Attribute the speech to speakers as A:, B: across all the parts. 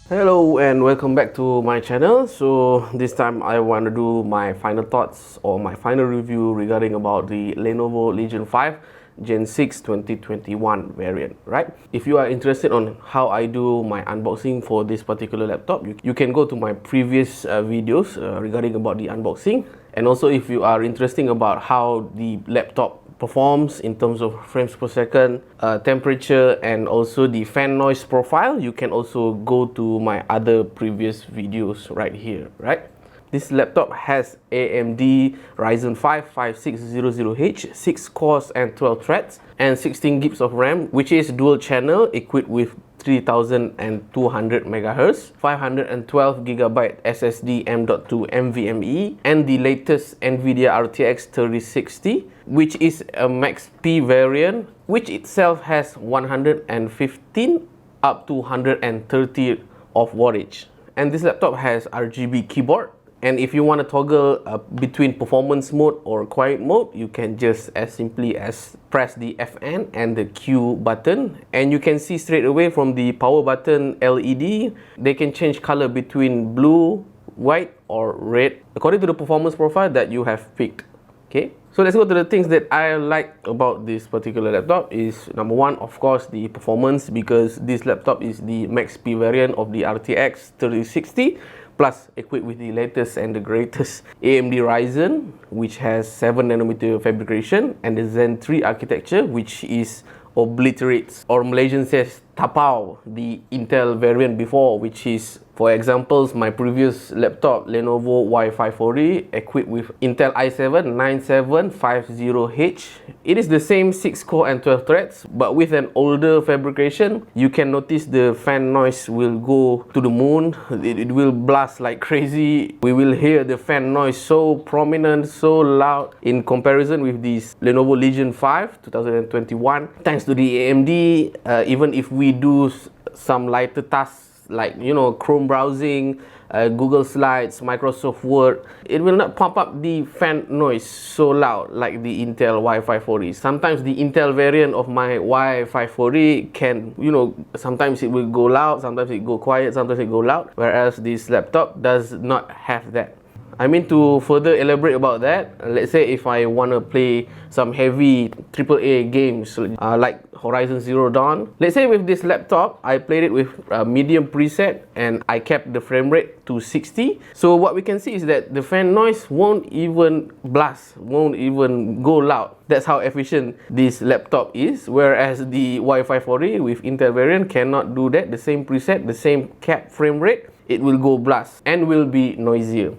A: Hello and welcome back to my channel. So this time I want to do my final thoughts or my final review regarding about the Lenovo Legion 5 Gen 6 2021 variant, right? If you are interested on how I do my unboxing for this particular laptop, you can go to my previous videos regarding about the unboxing. And also if you are interested about how the laptop performs in terms of frames per second, temperature, and also the fan noise profile, you can also go to my other previous videos right here, right? This laptop has AMD Ryzen 5 5600H, 6 cores and 12 threads, and 16 gigs of RAM, which is dual channel equipped with 3200 MHz, 512GB SSD M.2 NVMe, and the latest NVIDIA RTX 3060, which is a Max P variant, which itself has 115 up to 130 of wattage. And this laptop has RGB keyboard. And if you want to toggle between performance mode or quiet mode, you can just as simply as press the Fn and the Q button, and you can see straight away from the power button LED, they can change color between blue, white, or red according to the performance profile that you have picked. Okay, so let's go to the things that I like about this particular laptop. Is number one, of course, the performance, because this laptop is the Max P variant of the RTX 3060, plus equipped with the latest and the greatest AMD Ryzen, which has 7nm fabrication, and the Zen 3 architecture, which is obliterates, or Malaysian says tapau, the Intel variant before, which is, for examples, my previous laptop Lenovo Y540 equipped with Intel i7 9750H. It is the same 6 core and 12 threads, but with an older fabrication. You can notice the fan noise will go to the moon. It will blast like crazy. We will hear the fan noise so prominent, so loud in comparison with this Lenovo Legion 5 2021. Thanks to the AMD, even if we do some lighter tasks like, you know, Chrome browsing, Google Slides, Microsoft Word, it will not pump up the fan noise so loud like the Intel Y540. Sometimes the Intel variant of my Y540 can, you know, sometimes it will go loud, sometimes it go quiet, sometimes it go loud, whereas this laptop does not have that. I mean, to further elaborate about that, let's say if I want to play some heavy AAA games like Horizon Zero Dawn, let's say with this laptop, I played it with medium preset and I kept the frame rate to 60. So what we can see is that the fan noise won't even blast, won't even go loud. That's how efficient this laptop is, whereas the Y540 with Intel variant cannot do that. The same preset, the same capped frame rate, it will go blast and will be noisier.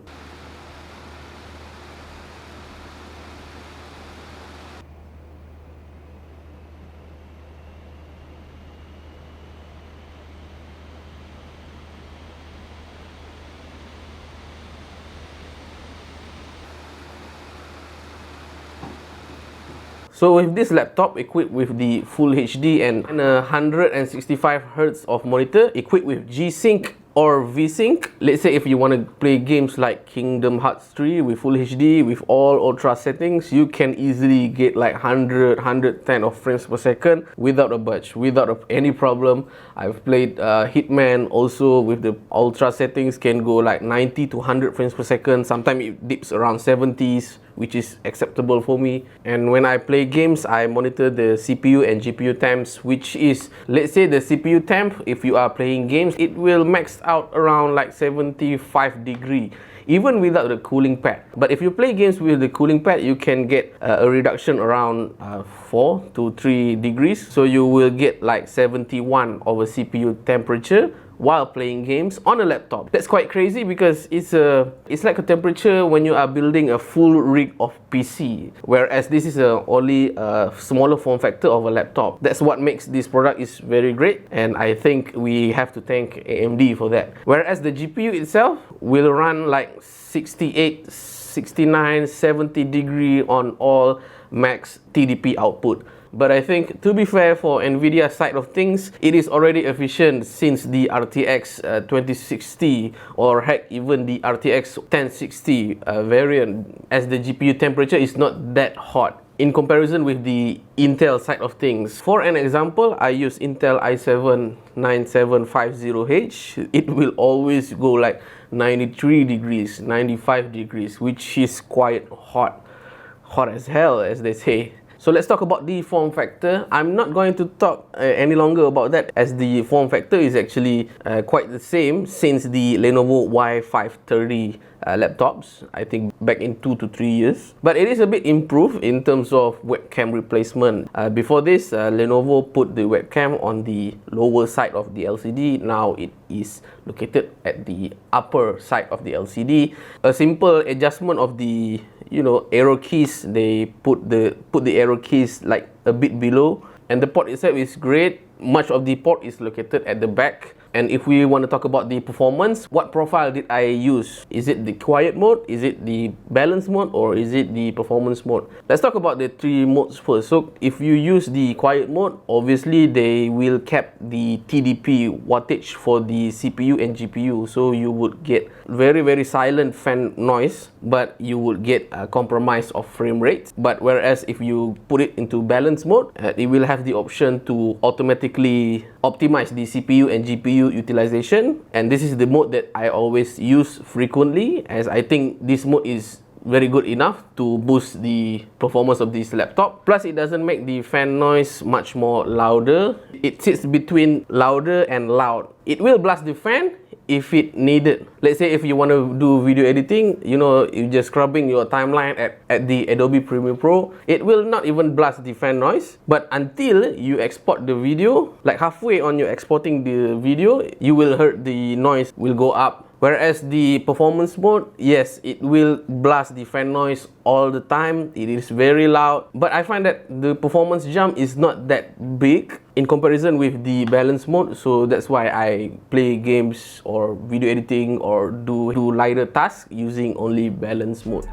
A: So with this laptop equipped with the Full HD and 165Hz of monitor, equipped with G-Sync or V-Sync, let's say if you want to play games like Kingdom Hearts 3 with Full HD with all ultra settings, you can easily get like 100, 110 of frames per second without a budge, without any problem. I've played Hitman also with the ultra settings, can go like 90 to 100 frames per second. Sometimes it dips around 70s, which is acceptable for me. And when I play games, I monitor the CPU and GPU temps, which is, let's say the CPU temp, if you are playing games, it will max out around like 75 degree, even without the cooling pad. But if you play games with the cooling pad, you can get a reduction around 4 to 3 degrees. So you will get like 71 of a CPU temperature while playing games on a laptop. That's quite crazy because it's like a temperature when you are building a full rig of PC, whereas this is only a smaller form factor of a laptop. That's what makes this product is very great, and I think we have to thank AMD for that. Whereas the GPU itself will run like 68, 69, 70 degree on all max TDP output. But I think, to be fair, for NVIDIA side of things, it is already efficient since the RTX 2060 or heck even the RTX 1060 variant, as the GPU temperature is not that hot. in comparison with the Intel side of things. For an example, I use Intel i7-9750H. It will always go like 93 degrees, 95 degrees, which is quite hot as hell, as they say. So let's talk about the form factor. I'm not going to talk any longer about that, as the form factor is actually quite the same since the Lenovo Y530 laptops, I think back in 2 to 3 years. But it is a bit improved in terms of webcam replacement. Before this, Lenovo put the webcam on the lower side of the LCD. Now it is located at the upper side of the LCD. A simple adjustment of the arrow keys, they put the arrow keys like a bit below, and the port itself is great. Much of the port is located at the back. And if we want to talk about the performance, what profile did I use? Is it the quiet mode, is it the balance mode, or is it the performance mode? Let's talk about the three modes first. So if you use the quiet mode, obviously they will cap the TDP wattage for the CPU and GPU, so you would get very silent fan noise, but you would get a compromise of frame rate. But whereas if you put it into balance mode, it will have the option to automatically optimize the CPU and GPU utilization, and this is the mode that I always use frequently, as I think this mode is very good enough to boost the performance of this laptop. Plus, it doesn't make the fan noise much more louder. It sits between louder and loud. It will blast the fan if it needed. Let's say if you want to do video editing, you're just scrubbing your timeline at the Adobe Premiere Pro, it will not even blast the fan noise. But until you export the video, like halfway on you exporting the video, you will hear the noise will go up. Whereas the performance mode, yes, it will blast the fan noise all the time. It is very loud, but I find that the performance jump is not that big in comparison with the balance mode. So that's why I play games or video editing or do lighter tasks using only balance mode.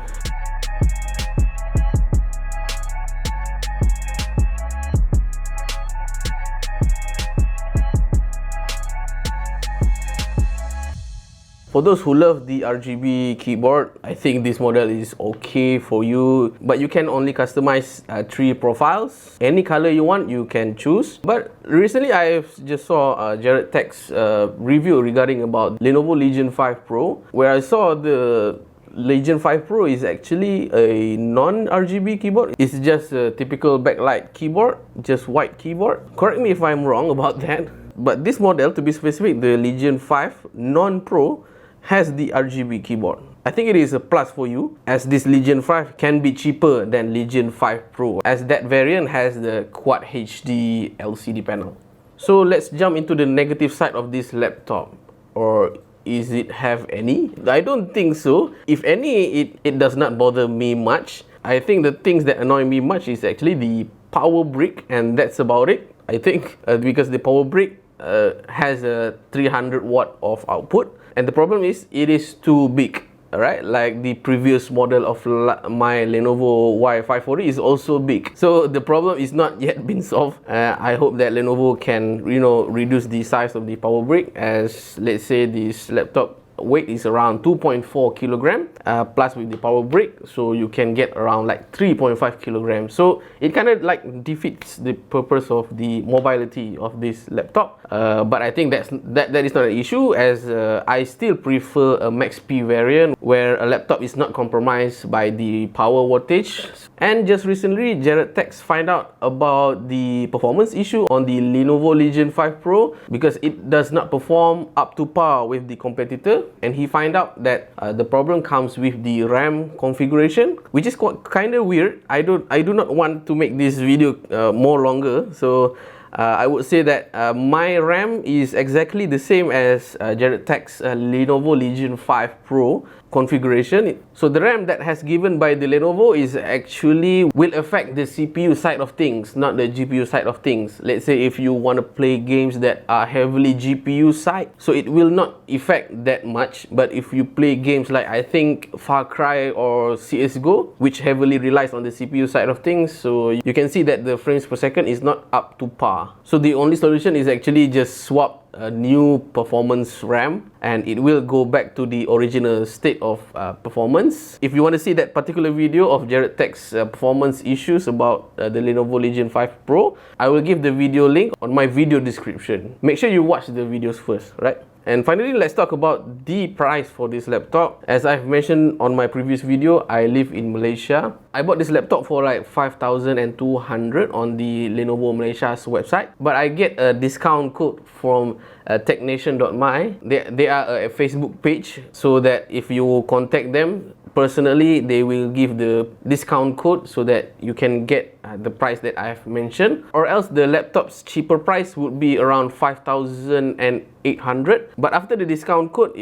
A: For those who love the RGB keyboard, I think this model is okay for you, but you can only customize 3 profiles. Any color you want, you can choose. But recently, I just saw Jared Tech's review regarding about Lenovo Legion 5 Pro, where I saw the Legion 5 Pro is actually a non-RGB keyboard. It's just a typical backlight keyboard, just white keyboard. Correct me if I'm wrong about that. But this model, to be specific, the Legion 5 Non-Pro, has the RGB keyboard. I think it is a plus for you, as this Legion 5 can be cheaper than Legion 5 Pro, as that variant has the Quad HD LCD panel. So let's jump into the negative side of this laptop. Or is it have any? I don't think so. If any, it does not bother me much. I think the things that annoy me much is actually the power brick, and that's about it. I think because the power brick has a 300 watt of output, and the problem is it is too big. Alright, like the previous model of my Lenovo Y540 is also big. So the problem is not yet been solved. I hope that Lenovo can reduce the size of the power brick, as let's say this laptop weight is around 2.4 kilogram plus with the power brick, so you can get around like 3.5 kilograms. So it kind of like defeats the purpose of the mobility of this laptop. But I think that is not an issue, as I still prefer a Max P variant where a laptop is not compromised by the power wattage. And just recently, Jared Tech find out about the performance issue on the Lenovo Legion 5 Pro, because it does not perform up to par with the competitor. And he find out that the problem comes with the RAM configuration, which is kind of weird. I do not want to make this video more longer, so I would say that my RAM is exactly the same as Jared Tech's Lenovo Legion 5 Pro configuration. So the RAM that has given by the Lenovo is actually will affect the CPU side of things, not the GPU side of things. Let's say if you want to play games that are heavily GPU side, so it will not affect that much. But if you play games like, I think, Far Cry or CSGO, which heavily relies on the CPU side of things, so you can see that the frames per second is not up to par. So the only solution is actually just swap a new performance RAM, and it will go back to the original state of performance. If you want to see that particular video of Jared Tech's performance issues about the Lenovo Legion 5 Pro, I will give the video link on my video description. Make sure you watch the videos first, right? And finally, let's talk about the price for this laptop. As I've mentioned on my previous video, I live in Malaysia. I bought this laptop for like 5,200 on the Lenovo Malaysia's website, but I get a discount code from Technation.my. They are a Facebook page, so that if you contact them personally, they will give the discount code so that you can get the price that I have mentioned. Or else the laptop's cheaper price would be around 5,800, but after the discount code,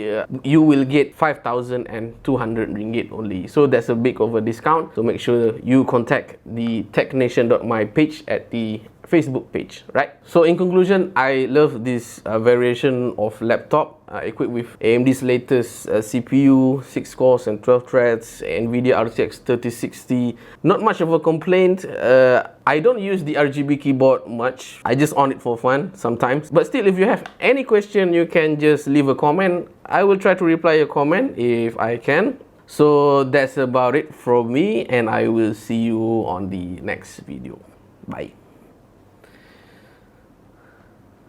A: you will get 5,200 ringgit only. So that's a big of a discount. So make sure you contact the Technation.my page at the Facebook page, right? So in conclusion, I love this variation of laptop equipped with AMD's latest CPU, 6 cores and 12 threads, NVIDIA RTX 3060. Not much of a complaint. I don't use the RGB keyboard much. I just on it for fun sometimes. But still, if you have any question, you can just leave a comment. I will try to reply your comment if I can. So that's about it from me, and I will see you on the next video. Bye.